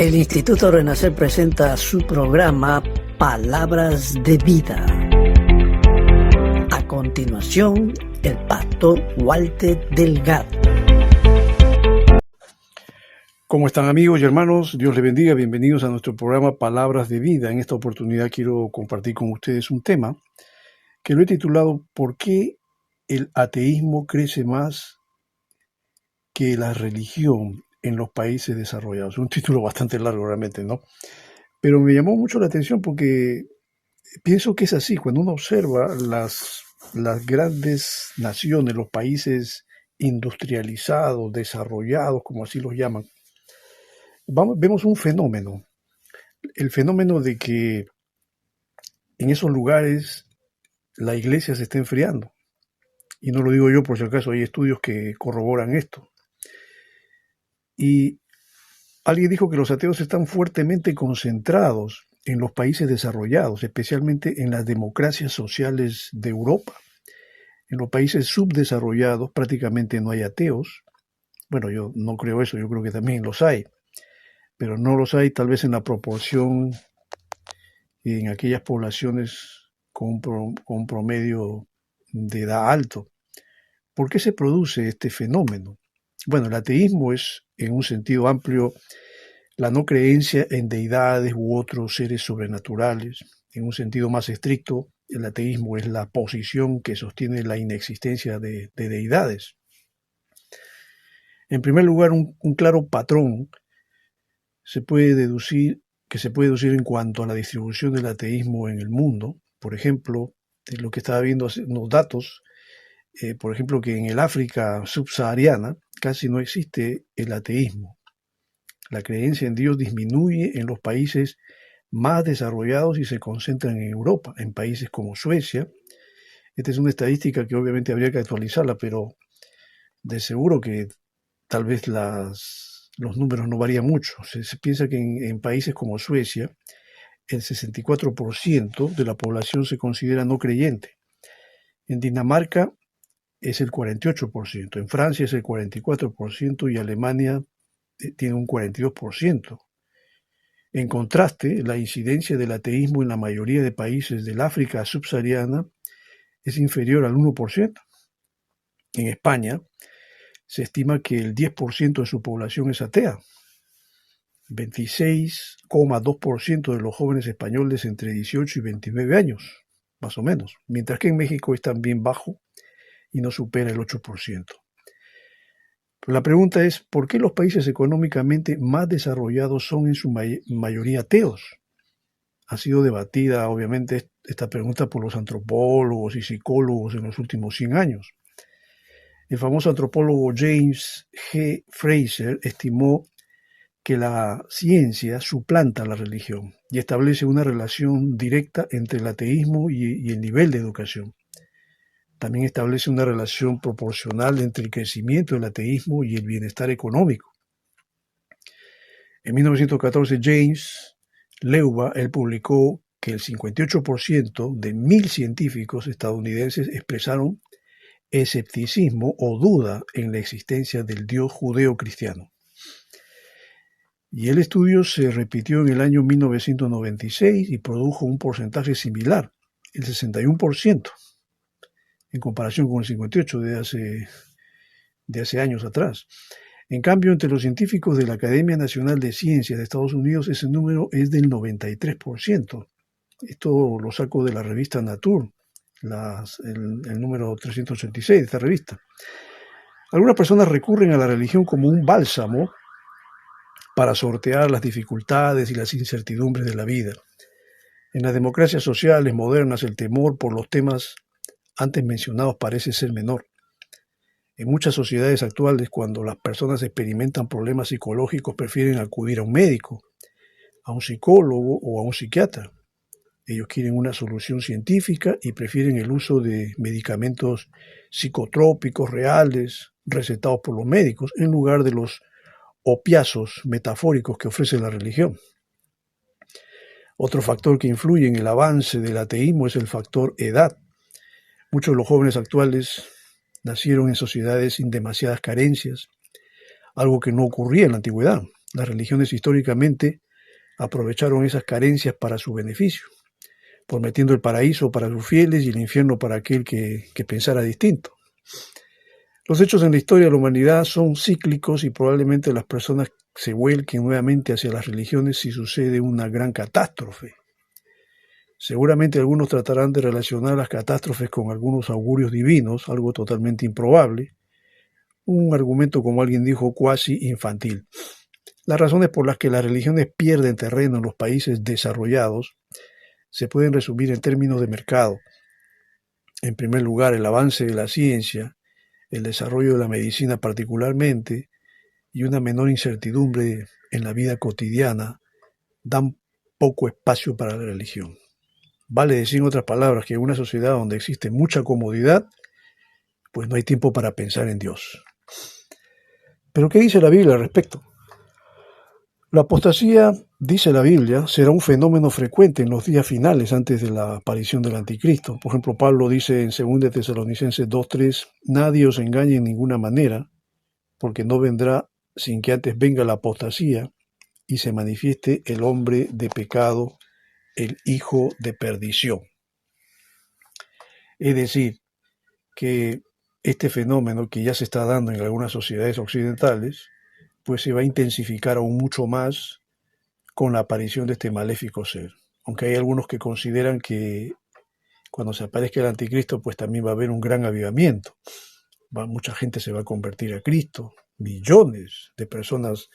El Instituto Renacer presenta su programa Palabras de Vida. A continuación, el pastor Walter Delgado. ¿Cómo están, amigos y hermanos? Dios les bendiga. Bienvenidos a nuestro programa Palabras de Vida. En esta oportunidad quiero compartir con ustedes un tema que lo he titulado ¿Por qué el ateísmo crece más que la religión en los países desarrollados? Un título bastante largo realmente, ¿no? Pero me llamó mucho la atención porque pienso que es así. Cuando uno observa las grandes naciones, los países industrializados, desarrollados, como así los llaman, vemos un fenómeno. El fenómeno de que en esos lugares la iglesia se está enfriando. Y no lo digo yo por si acaso, hay estudios que corroboran esto. Y alguien dijo que los ateos están fuertemente concentrados en los países desarrollados, especialmente en las democracias sociales de Europa. En los países subdesarrollados prácticamente no hay ateos. Bueno, yo no creo eso, yo creo que también los hay, pero no los hay tal vez en la proporción en aquellas poblaciones con un promedio de edad alto. ¿Por qué se produce este fenómeno? Bueno, el ateísmo es, en un sentido amplio, la no creencia en deidades u otros seres sobrenaturales. En un sentido más estricto, el ateísmo es la posición que sostiene la inexistencia de deidades. En primer lugar, un claro patrón que se puede deducir en cuanto a la distribución del ateísmo en el mundo. Por ejemplo, lo que estaba viendo unos datos, por ejemplo, que en el África subsahariana casi no existe el ateísmo. La creencia en Dios disminuye en los países más desarrollados y se concentran en Europa, en países como Suecia. Esta es una estadística que obviamente habría que actualizarla, pero de seguro que tal vez los números no varían mucho. Se piensa que en países como Suecia, el 64% de la población se considera no creyente. En Dinamarca es el 48%, en Francia es el 44% y Alemania tiene un 42%. En contraste, la incidencia del ateísmo en la mayoría de países del África subsahariana es inferior al 1%. En España se estima que el 10% de su población es atea. 26,2% de los jóvenes españoles entre 18 y 29 años, más o menos, mientras que en México es también bajo y no supera el 8%. Pero la pregunta es, ¿por qué los países económicamente más desarrollados son en su mayoría ateos? Ha sido debatida, obviamente, esta pregunta por los antropólogos y psicólogos en los últimos 100 años. El famoso antropólogo James G. Fraser estimó que la ciencia suplanta la religión y establece una relación directa entre el ateísmo y el nivel de educación. También establece una relación proporcional entre el crecimiento del ateísmo y el bienestar económico. En 1914, James Leuba, él publicó que el 58% de 1.000 científicos estadounidenses expresaron escepticismo o duda en la existencia del Dios judeo-cristiano. Y el estudio se repitió en el año 1996 y produjo un porcentaje similar, el 61%, en comparación con el 58% de hace años atrás. En cambio, entre los científicos de la Academia Nacional de Ciencias de Estados Unidos, ese número es del 93%. Esto lo saco de la revista Nature, el número 386 de esta revista. Algunas personas recurren a la religión como un bálsamo para sortear las dificultades y las incertidumbres de la vida. En las democracias sociales modernas, el temor por los temas antes mencionados parece ser menor. En muchas sociedades actuales, cuando las personas experimentan problemas psicológicos, prefieren acudir a un médico, a un psicólogo o a un psiquiatra. Ellos quieren una solución científica y prefieren el uso de medicamentos psicotrópicos reales, recetados por los médicos, en lugar de los opiáceos metafóricos que ofrece la religión. Otro factor que influye en el avance del ateísmo es el factor edad. Muchos de los jóvenes actuales nacieron en sociedades sin demasiadas carencias, algo que no ocurría en la antigüedad. Las religiones históricamente aprovecharon esas carencias para su beneficio, prometiendo el paraíso para sus fieles y el infierno para aquel que pensara distinto. Los hechos en la historia de la humanidad son cíclicos y probablemente las personas se vuelquen nuevamente hacia las religiones si sucede una gran catástrofe. Seguramente algunos tratarán de relacionar las catástrofes con algunos augurios divinos, algo totalmente improbable, un argumento, como alguien dijo, cuasi infantil. Las razones por las que las religiones pierden terreno en los países desarrollados se pueden resumir en términos de mercado. En primer lugar, el avance de la ciencia, el desarrollo de la medicina particularmente, y una menor incertidumbre en la vida cotidiana dan poco espacio para la religión. Vale decir en otras palabras que en una sociedad donde existe mucha comodidad, pues no hay tiempo para pensar en Dios. ¿Pero qué dice la Biblia al respecto? La apostasía, dice la Biblia, será un fenómeno frecuente en los días finales antes de la aparición del anticristo. Por ejemplo, Pablo dice en 2 Tesalonicenses 2:3, nadie os engañe en ninguna manera, porque no vendrá sin que antes venga la apostasía y se manifieste el hombre de pecado, el hijo de perdición. Es decir, que este fenómeno que ya se está dando en algunas sociedades occidentales, pues se va a intensificar aún mucho más con la aparición de este maléfico ser. Aunque hay algunos que consideran que cuando se aparezca el anticristo, pues también va a haber un gran avivamiento. Mucha gente se va a convertir a Cristo, millones de personas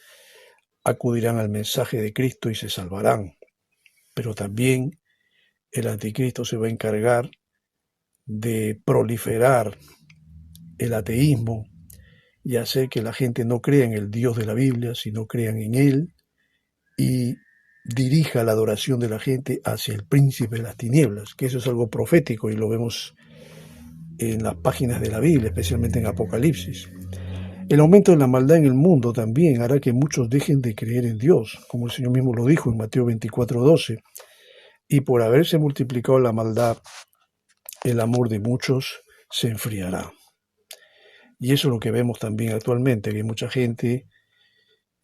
acudirán al mensaje de Cristo y se salvarán. Pero también el anticristo se va a encargar de proliferar el ateísmo y hacer que la gente no crea en el Dios de la Biblia, sino crean en Él y dirija la adoración de la gente hacia el príncipe de las tinieblas, que eso es algo profético y lo vemos en las páginas de la Biblia, especialmente en Apocalipsis. El aumento de la maldad en el mundo también hará que muchos dejen de creer en Dios, como el Señor mismo lo dijo en Mateo 24:12, y por haberse multiplicado la maldad, el amor de muchos se enfriará. Y eso es lo que vemos también actualmente, que hay mucha gente,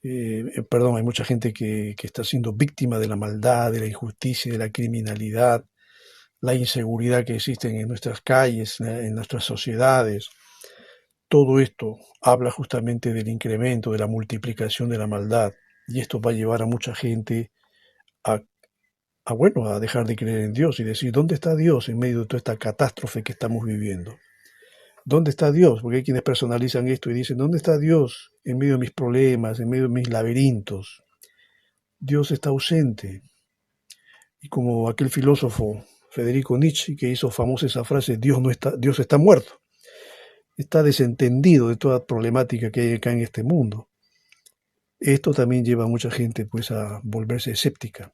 hay mucha gente que está siendo víctima de la maldad, de la injusticia, de la criminalidad, la inseguridad que existe en nuestras calles, en nuestras sociedades. Todo esto habla justamente del incremento, de la multiplicación de la maldad, y esto va a llevar a mucha gente a dejar de creer en Dios y decir, ¿dónde está Dios en medio de toda esta catástrofe que estamos viviendo? ¿Dónde está Dios? Porque hay quienes personalizan esto y dicen, ¿dónde está Dios en medio de mis problemas, en medio de mis laberintos? Dios está ausente. Y como aquel filósofo Federico Nietzsche, que hizo famosa esa frase, Dios está muerto. Está desentendido de toda problemática que hay acá en este mundo. Esto también lleva a mucha gente pues a volverse escéptica.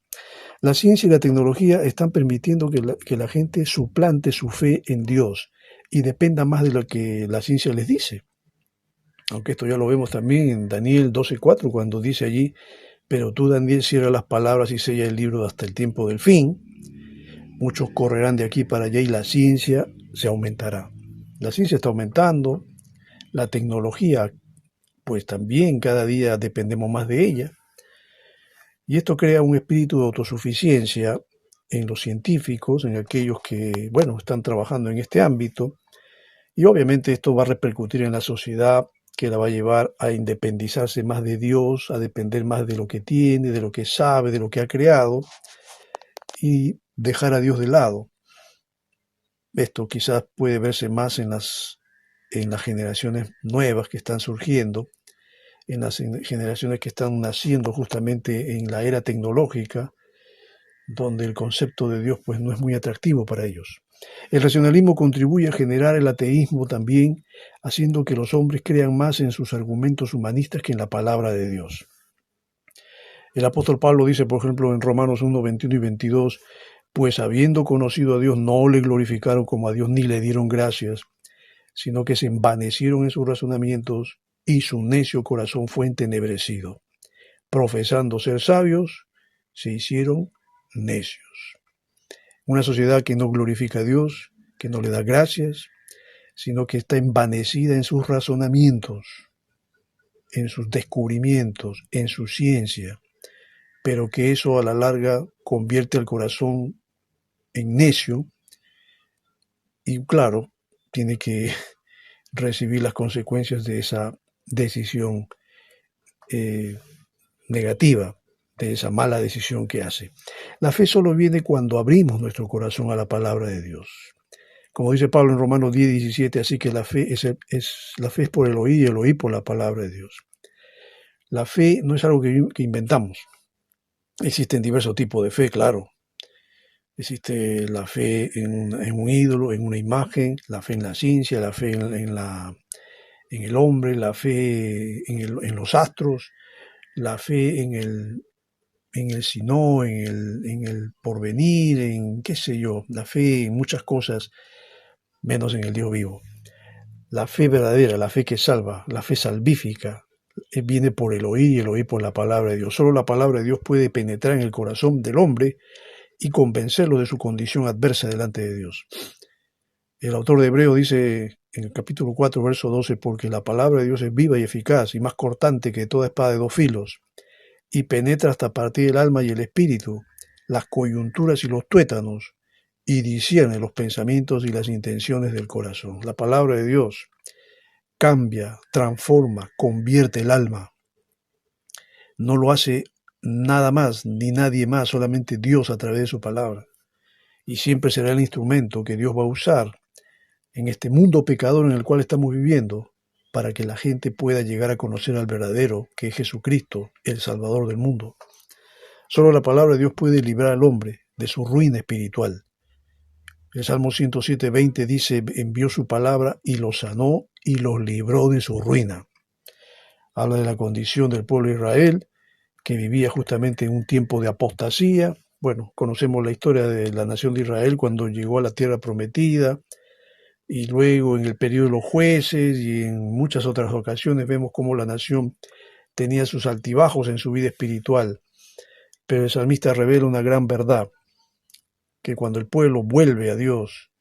La ciencia y la tecnología están permitiendo que la gente suplante su fe en Dios y dependa más de lo que la ciencia les dice. Aunque esto ya lo vemos también en Daniel 12:4, cuando dice allí, pero tú, Daniel, cierra las palabras y sella el libro hasta el tiempo del fin. Muchos correrán de aquí para allá y la ciencia se aumentará. La ciencia está aumentando, la tecnología, pues también cada día dependemos más de ella. Y esto crea un espíritu de autosuficiencia en los científicos, en aquellos que, están trabajando en este ámbito. Y obviamente esto va a repercutir en la sociedad, que la va a llevar a independizarse más de Dios, a depender más de lo que tiene, de lo que sabe, de lo que ha creado, y dejar a Dios de lado. Esto quizás puede verse más en las generaciones nuevas que están surgiendo, en las generaciones que están naciendo justamente en la era tecnológica, donde el concepto de Dios pues no es muy atractivo para ellos. El racionalismo contribuye a generar el ateísmo también, haciendo que los hombres crean más en sus argumentos humanistas que en la palabra de Dios. El apóstol Pablo dice, por ejemplo, en Romanos 1:21 y 22, pues habiendo conocido a Dios no le glorificaron como a Dios ni le dieron gracias, sino que se envanecieron en sus razonamientos y su necio corazón fue entenebrecido. Profesando ser sabios, se hicieron necios. Una sociedad que no glorifica a Dios, que no le da gracias, sino que está envanecida en sus razonamientos. en sus descubrimientos, en su ciencia, pero que eso a la larga convierte al corazón en necio y claro, tiene que recibir las consecuencias de esa decisión negativa, de esa mala decisión que hace. La fe solo viene cuando abrimos nuestro corazón a la palabra de Dios. Como dice Pablo en Romanos 10:17, así que la fe es por el oír por la palabra de Dios. La fe no es algo que inventamos. Existen diversos tipos de fe, claro. Existe la fe en un ídolo, en una imagen, la fe en la ciencia, la fe en el hombre, la fe en los astros, la fe en el sino, en el porvenir, en qué sé yo, la fe en muchas cosas, menos en el Dios vivo. La fe verdadera, la fe que salva, la fe salvífica, viene por el oír y el oír por la palabra de Dios. Solo la palabra de Dios puede penetrar en el corazón del hombre y convencerlo de su condición adversa delante de Dios. El autor de Hebreo dice en el capítulo 4, verso 12, porque la palabra de Dios es viva y eficaz y más cortante que toda espada de dos filos, y penetra hasta partir el alma y el espíritu, las coyunturas y los tuétanos, y discierne los pensamientos y las intenciones del corazón. La palabra de Dios cambia, transforma, convierte el alma. No lo hace nada más ni nadie más, solamente Dios a través de su palabra. Y siempre será el instrumento que Dios va a usar en este mundo pecador en el cual estamos viviendo para que la gente pueda llegar a conocer al verdadero, que es Jesucristo, el Salvador del mundo. Solo la palabra de Dios puede librar al hombre de su ruina espiritual. El Salmo 107:20 dice, envió su palabra y los sanó y los libró de su ruina. Habla de la condición del pueblo de Israel, que vivía justamente en un tiempo de apostasía. Bueno, conocemos la historia de la nación de Israel cuando llegó a la tierra prometida, y luego en el periodo de los jueces y en muchas otras ocasiones vemos cómo la nación tenía sus altibajos en su vida espiritual. Pero el salmista revela una gran verdad, que cuando el pueblo vuelve a Dios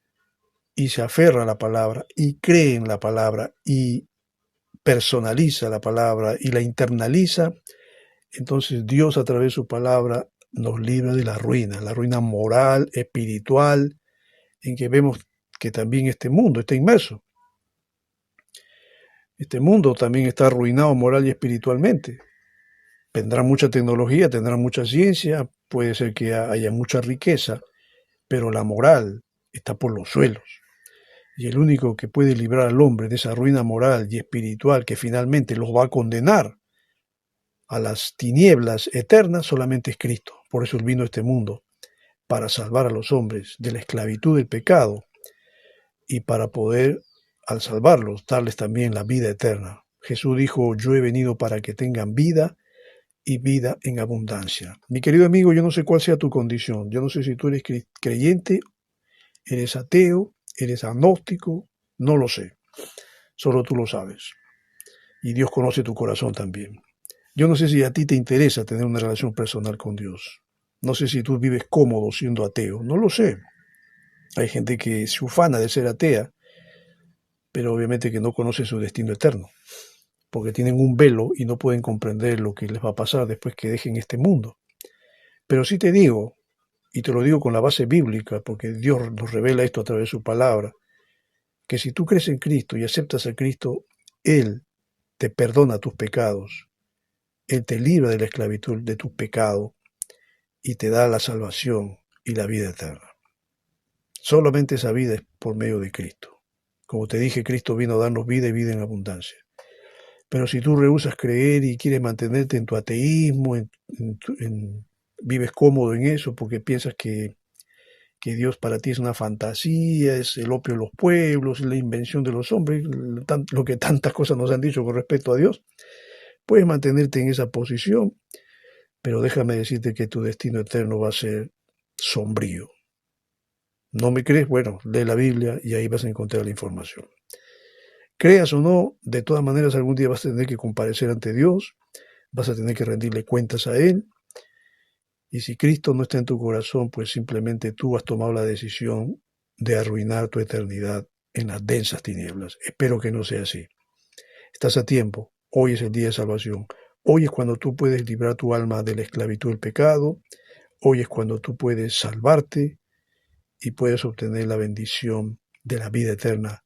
y se aferra a la palabra y cree en la palabra y personaliza la palabra y la internaliza, entonces Dios a través de su palabra nos libra de la ruina moral, espiritual, en que vemos que también este mundo está inmerso. Este mundo también está arruinado moral y espiritualmente. Tendrá mucha tecnología, tendrá mucha ciencia, puede ser que haya mucha riqueza, pero la moral está por los suelos. Y el único que puede librar al hombre de esa ruina moral y espiritual que finalmente los va a condenar a las tinieblas eternas solamente es Cristo. Por eso Él vino a este mundo, para salvar a los hombres de la esclavitud del pecado y para poder, al salvarlos, darles también la vida eterna. Jesús dijo, yo he venido para que tengan vida y vida en abundancia. Mi querido amigo, yo no sé cuál sea tu condición. Yo no sé si tú eres creyente, eres ateo, eres agnóstico, no lo sé. Solo tú lo sabes. Y Dios conoce tu corazón también. Yo no sé si a ti te interesa tener una relación personal con Dios. No sé si tú vives cómodo siendo ateo. No lo sé. Hay gente que se ufana de ser atea, pero obviamente que no conoce su destino eterno, porque tienen un velo y no pueden comprender lo que les va a pasar después que dejen este mundo. Pero sí te digo, y te lo digo con la base bíblica, porque Dios nos revela esto a través de su palabra, que si tú crees en Cristo y aceptas a Cristo, Él te perdona tus pecados, Él te libra de la esclavitud de tus pecados y te da la salvación y la vida eterna. Solamente esa vida es por medio de Cristo. Como te dije, Cristo vino a darnos vida y vida en abundancia. Pero si tú rehusas creer y quieres mantenerte en tu ateísmo, vives cómodo en eso porque piensas que Dios para ti es una fantasía, es el opio de los pueblos, es la invención de los hombres, lo que tantas cosas nos han dicho con respecto a Dios, puedes mantenerte en esa posición, pero déjame decirte que tu destino eterno va a ser sombrío. ¿No me crees? Bueno, lee la Biblia y ahí vas a encontrar la información. Creas o no, de todas maneras algún día vas a tener que comparecer ante Dios, vas a tener que rendirle cuentas a Él, y si Cristo no está en tu corazón, pues simplemente tú has tomado la decisión de arruinar tu eternidad en las densas tinieblas. Espero que no sea así. Estás a tiempo. Hoy es el día de salvación. Hoy es cuando tú puedes librar tu alma de la esclavitud del pecado. Hoy es cuando tú puedes salvarte y puedes obtener la bendición de la vida eterna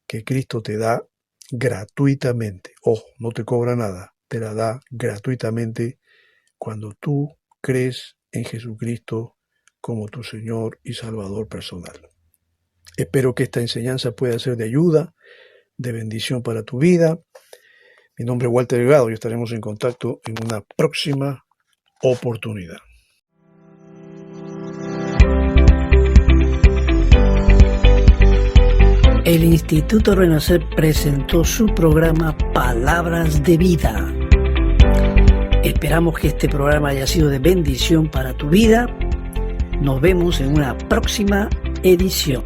que Cristo te da gratuitamente. Ojo, no te cobra nada, te la da gratuitamente cuando tú crees en Jesucristo como tu Señor y Salvador personal. Espero que esta enseñanza pueda ser de ayuda, de bendición para tu vida. Mi nombre es Walter Delgado y estaremos en contacto en una próxima oportunidad. El Instituto Renacer presentó su programa Palabras de Vida. Esperamos que este programa haya sido de bendición para tu vida. Nos vemos en una próxima edición.